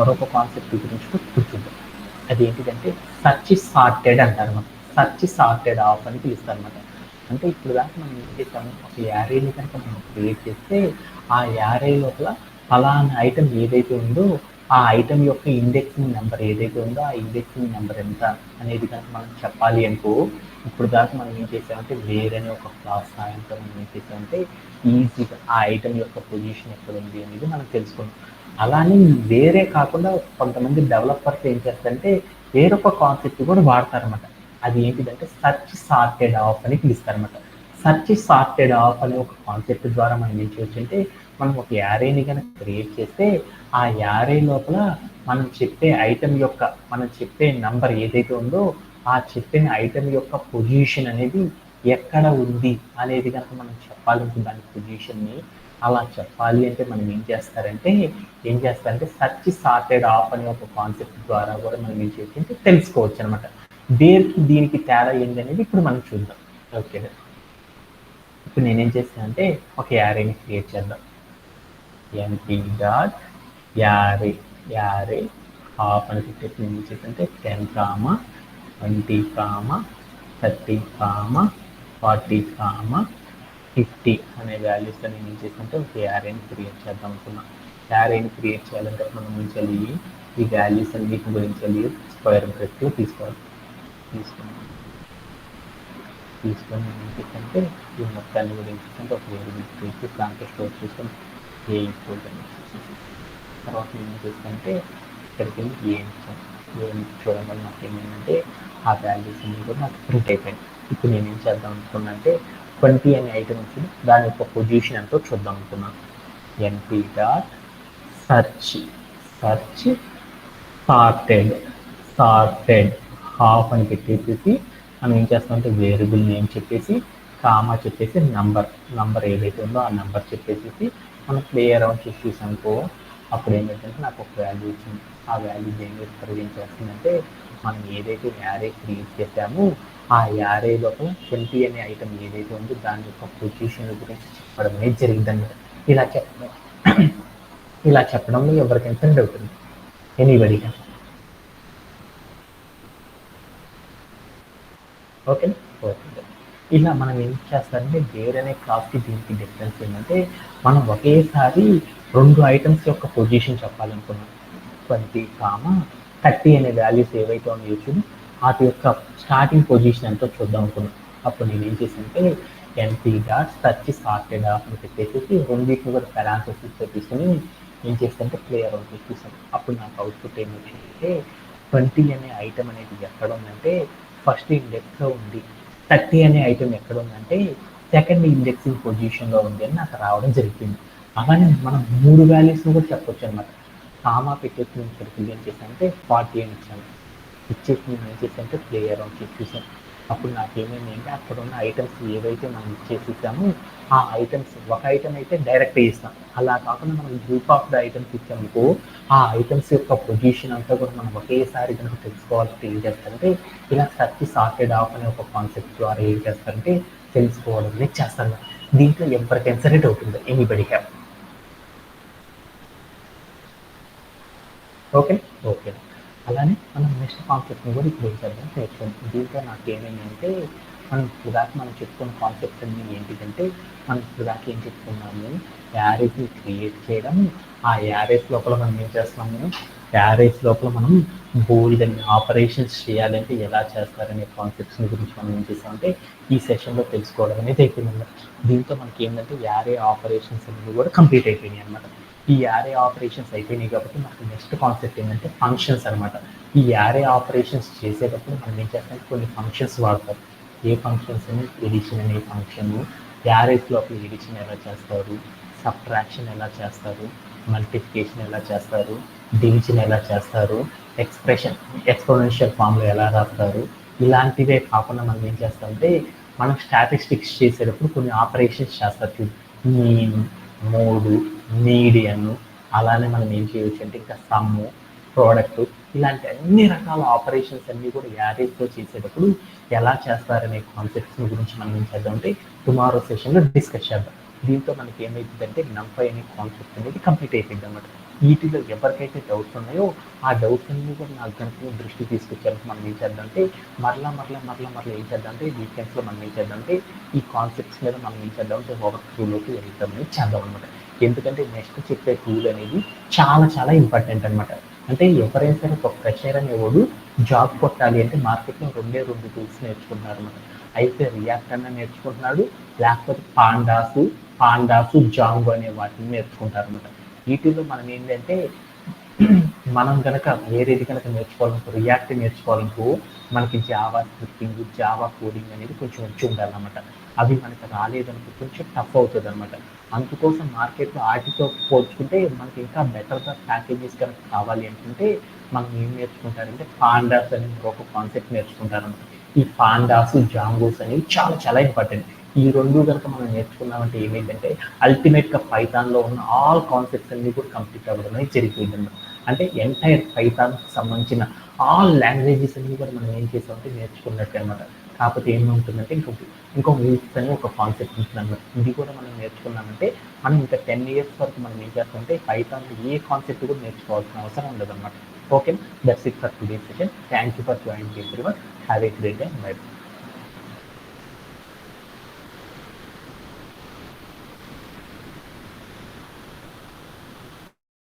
మరొక కాన్సెప్ట్ గురించి కూడా ఇప్పుడు చూద్దాం. అది ఏంటిదంటే సర్చ్ సార్టెడ్ అంటారు మనం. సర్చ్ సార్టెడ్ ఆఫ్ అని పిలుస్తారు అనమాట. అంటే ఇప్పుడు దాకా మనం ఏం చేస్తాము, ఒక యారేని కనుక మనం క్రియేట్ చేస్తే ఆ యారే లోపల ఫలానా ఐటమ్ ఏదైతే ఉందో ఆ ఐటమ్ యొక్క ఇండెక్సింగ్ నెంబర్ ఏదైతే ఉందో ఆ ఇండెక్సింగ్ నెంబర్ ఎంత అనేది కనుక మనం చెప్పాలి అనుకో, ఇప్పుడు దాకా మనం ఏం చేసామంటే వేరేనే ఒక క్లాస్ సాయంతో మనం ఏం చేసామంటే ఈజీగా ఆ ఐటమ్ యొక్క పొజిషన్ ఎక్కడ ఉంది అనేది మనం తెలుసుకున్నాం. అలానే వేరే కాకుండా కొంతమంది డెవలపర్స్ ఏం చేస్తారంటే వేరొక కాన్సెప్ట్ కూడా వాడతారనమాట. అది ఏంటిదంటే సర్చ్ సార్టెడ్ ఆఫ్ అని పిలుస్తారనమాట. సర్చ్ సార్టెడ్ ఆఫ్ అనే ఒక కాన్సెప్ట్ ద్వారా మనం ఏం చేయొచ్చు అంటే మనం ఒక యారేని కనుక క్రియేట్ చేస్తే ఆ యారే లోపల మనం చెప్పే ఐటమ్ యొక్క మనం చెప్పే నంబర్ ఏదైతే ఉందో ఆ చెప్పిన ఐటమ్ యొక్క పొజిషన్ అనేది ఎక్కడ ఉంది అనేది కనుక మనం చెప్పాలంటే దాని పొజిషన్ని అలా చెప్పాలి అంటే మనం ఏం చేస్తారంటే సర్చ్ సార్టెడ్ ఆఫ్ అనే ఒక కాన్సెప్ట్ ద్వారా కూడా మనం ఏం చేయొచ్చు అంటే తెలుసుకోవచ్చు అనమాట. దీనికి తేడా ఏంటనేది ఇప్పుడు మనం చూద్దాం. ఓకే, ఇప్పుడు నేనేం చేస్తానంటే ఒక యారేని క్రియేట్ చేద్దాం. ఎంపీ డాట్ యారే యారే హాఫ్ అని పెట్టేసి నేను ఏం చేస్తానంటే 10, 20, 30, 40, 50 అనే వాల్యూస్తో నేను ఏం చేస్తానంటే ఒక యారేని క్రియేట్ చేద్దాం అనుకున్నా. యారేని క్రియేట్ చేయాలంటే మనం ఏం చేయాలి, ఈ వాల్యూస్ అన్నిటి గురించి స్క్వేర్ బ్రెస్లో తీసుకొని నేను ఏం చేస్తానంటే ఈ మొత్తాన్ని కూడా ఏం చేస్తానంటే ఒక వేరియబుల్ చేసి దాంట్లో స్టోర్ చేసుకొని ఏ ఈక్వల్ అని తర్వాత నేను ఏం చేస్తానంటే ఇక్కడికి వెళ్ళి ఏం చూడడం వల్ల నాకు ఏమైందంటే ఆ వాల్యూస్ అన్ని కూడా నాకు ప్రింట్ అయిపోయింది. ఇప్పుడు నేను ఏం చేద్దాం అనుకున్నా అంటే 20 అనే ఐటమ్ వచ్చింది, దాని యొక్క పొజిషన్ ఎంతో చూద్దాం అనుకున్నాను. NP dot search sorted half అని పెట్టేసి మనం ఏం చేస్తామంటే వేరియబుల్ నేమ్ చెప్పేసి కామా చెప్పేసి నంబర్ ఏదైతే ఉందో ఆ నంబర్ చెప్పేసి మనం ప్లే అరౌండ్ చేసేసి అనుకో, అప్పుడు ఏమైందంటే నాకు ఒక వాల్యూ వచ్చింది. ఆ వాల్యూ దేని మీద రిప్రజెంట్ చేస్తుందంటే మనం ఏదైతే యారే క్రియేట్ చేసామో ఆ యారే లోపల 20 అనే ఐటమ్ ఏదైతే ఉందో దాని యొక్క పొజిషన్ గురించి చెప్పడం అనేది జరిగిందన్నమాట. ఇలా చెప్పడంలో ఎవరికైనా డౌట్ ఉంది? Anybody can. ఓకే. ఇలా మనం ఏం చేస్తారంటే వేరనే క్లాస్కి దీనికి డిఫరెన్స్ ఏంటంటే మనం ఒకేసారి 2 ఐటమ్స్ యొక్క పొజిషన్ చెప్పాలనుకున్నాం. 20, 30 అనే వాల్యూస్ ఏవైతే ఉన్నాయో చూడు వాటి యొక్క స్టార్టింగ్ పొజిషన్ ఎంతో చూద్దాం అనుకున్నాం. అప్పుడు నేను ఏం చేశానంటే NP dot search sorted of అని పెట్టేసి రెండింటిని కూడా పారాంథసిస్లో తీసుకుని ఏం చేస్తానంటే ప్లే అరౌండ్ చూసాను. అప్పుడు నాకు అవుట్పుట్ ఏమొచ్చిందంటే 20 అనే ఐటమ్ అనేది ఎక్కడ ఉందంటే ఫస్ట్ ఇండెక్స్లో ఉంది, 30 అనే ఐటమ్ ఎక్కడ ఉందంటే సెకండ్ ఇండెక్సింగ్ పొజిషన్లో ఉంది అని నాకు రావడం జరిగింది. అలానే మనం 3 వాల్యూస్ని కూడా చెప్పొచ్చు అనమాట. కామా పెట్టేసి నేను ఇక్కడికి ఏం చేశానంటే 40 అని ఇచ్చాను. ఇచ్చేసి నేను ఏం చేశానంటే ప్లే అరౌండ్ చూసాను. అప్పుడు నాకు ఏమైంది అంటే అక్కడ ఉన్న ఐటమ్స్ ఏవైతే మనం ఇచ్చేసామో ఆ ఐటమ్స్ ఒక ఐటమ్ అయితే డైరెక్ట్ ఇస్తాం, అలా కాకుండా మనం గ్రూప్ ఆఫ్ ద ఐటమ్స్ ఇచ్చామనుకో ఆ ఐటమ్స్ యొక్క పొజిషన్ అంతా కూడా మనం ఒకేసారి కనుక తెలుసుకోవాలంటే ఏం చేస్తారంటే ఇలా సర్చ్ సార్టెడ్ ఆఫ్ అనే ఒక కాన్సెప్ట్ ద్వారా ఏం చేస్తారంటే తెలుసుకోవడం అనేది చేస్తారు. దీంట్లో ఎవరికైనా సరే డౌట్ ఉందా? Anybody have? ఓకే. అలానే మనం నెక్స్ట్ కాన్సెప్ట్ని కూడా ఇప్పుడు ఏం చేద్దాం నేర్చుకుందాం. దీంట్లో నాకు ఏమైందంటే మనం చెప్పుకున్న కాన్సెప్ట్ అన్ని ఏంటిదంటే మనం ఇప్పుడు దాకా ఏం చెప్పుకున్నాము, యారేస్ని క్రియేట్ చేయడం, ఆ యారేస్ లోపల మనం ఏం చేస్తున్నాము, యారేస్ లోపల మనం బోల్డ్ అనే ఆపరేషన్స్ చేయాలంటే ఎలా చేస్తారనే కాన్సెప్ట్స్ గురించి మనం ఏం చేస్తామంటే ఈ సెషన్లో తెలుసుకోవడం అనేది అయిపోయింది. దీంతో మనకి ఏంటంటే యారే ఆపరేషన్స్ అనేవి కూడా కంప్లీట్ అయిపోయినాయి అనమాట. ఈ యారే ఆపరేషన్స్ అయిపోయినాయి కాబట్టి మనకు నెక్స్ట్ కాన్సెప్ట్ ఏంటంటే ఫంక్షన్స్ అనమాట. ఈ యారే ఆపరేషన్స్ చేసేటప్పుడు మనం ఏం చేస్తామంటే కొన్ని ఫంక్షన్స్ వాడతారు. ఏ ఫంక్షన్స్ అని ఎడిషన్ అనే ఫంక్షన్, యారేస్ లోపల ఎడిషన్ ఎలా చేస్తారు, సబ్ట్రాక్షన్ ఎలా చేస్తారు, మల్టిప్లికేషన్ ఎలా చేస్తారు, డివిజన్ ఎలా చేస్తారు, ఎక్స్పోనెన్షియల్ ఫామ్లో ఎలా రాస్తారు, ఇలాంటివే కాకుండా మనం ఏం చేస్తామంటే మనం స్టాటిస్టిక్స్ చేసేటప్పుడు కొన్ని ఆపరేషన్స్ చేస్తారు చూడు, మీన్, మోడ్, మీడియన్, అలానే మనం ఏం చేయవచ్చు అంటే ఇంకా సమ్ము, ప్రోడక్ట్, ఇలాంటి అన్ని రకాల ఆపరేషన్స్ అన్నీ కూడా యారేస్తో చేసేటప్పుడు ఎలా చేస్తారనే కాన్సెప్ట్స్ గురించి మనం ఏం చేద్దామంటే టుమారో సెషన్లో డిస్కస్ చేద్దాం. దీంతో మనకి ఏమవుతుందంటే నంపై అనే కాన్సెప్ట్ అనేది కంప్లీట్ అయిపోయింది అనమాట. వీటిలో ఎవరికైతే డౌట్స్ ఉన్నాయో ఆ డౌట్స్ అన్నీ కూడా నాకు కనుక దృష్టికి తీసుకొచ్చారు. మనం ఏం చేద్దామంటే మరలా ఏం చేద్దామంటే వీకెండ్స్లో మనం ఏం చేద్దామంటే ఈ కాన్సెప్ట్స్ మీద మనం ఏం చేద్దామంటే వర్క్ త్రూలోకి వెళ్తామని చేద్దాం అనమాట. ఎందుకంటే నెక్స్ట్ చెప్పే టూల్ అనేది చాలా చాలా ఇంపార్టెంట్ అనమాట. అంటే ఎవరైనా సరే ఒక ఫ్రెషర్ అనేవాడు జాబ్ కొట్టాలి అంటే మార్కెట్లో రెండు టూల్స్ నేర్చుకుంటున్నారు అనమాట. అయితే రియాక్ట్ అన్న నేర్చుకుంటున్నాడు, లేకపోతే పాండాసు జాంగో అనే వాటిని నేర్చుకుంటారు అనమాట. వీటిల్లో మనం ఏంటంటే మనం కనుక వేరేది కనుక నేర్చుకోవాలనుకో రియాక్ట్ నేర్చుకోవాలనుకో మనకి జావా స్క్రిప్టింగ్, జావా కోడింగ్ అనేది కొంచెం వచ్చి ఉండాలన్నమాట. అవి మనకి రాలేదనుకో కొంచెం టఫ్ అవుతుంది అనమాట. అందుకోసం మార్కెట్లో వాటితో పోల్చుకుంటే మనకి ఇంకా బెటర్గా ప్యాకేజెస్ కనుక కావాలి అనుకుంటే మనం ఏం నేర్చుకుంటారంటే పాండాస్ అని ఒక కాన్సెప్ట్ నేర్చుకుంటారన్నమాట. ఈ పాండాస్, జాంగోస్ అనేవి చాలా చాలా ఇంపార్టెంట్. ఈ రెండు కనుక మనం నేర్చుకున్నామంటే ఏమైందంటే అల్టిమేట్గా పైథాన్లో ఉన్న ఆల్ కాన్సెప్ట్స్ అన్ని కూడా కంప్లీట్ అవ్వడం అనేది జరిగింది అన్నమాట. అంటే ఎంటైర్ పైథాన్కి సంబంధించిన ఆల్ లాంగ్వేజెస్ అన్ని కూడా మనం ఏం చేసామంటే నేర్చుకున్నట్టే అనమాట. కాకపోతే ఏముంటుందంటే ఇంకో వీక్స్ అని ఒక కాన్సెప్ట్ ఉంటుంది అనమాట. ఇది కూడా మనం నేర్చుకున్నామంటే మనం ఇంకా 10 years వరకు మనం ఏం చేస్తామంటే పైథాన్లో ఏ కాన్సెప్ట్ కూడా నేర్చుకోవాల్సిన అవసరం ఉండదు అనమాట. Okay, that's it for today session. Thank you for joining everyone. Have a great day. By.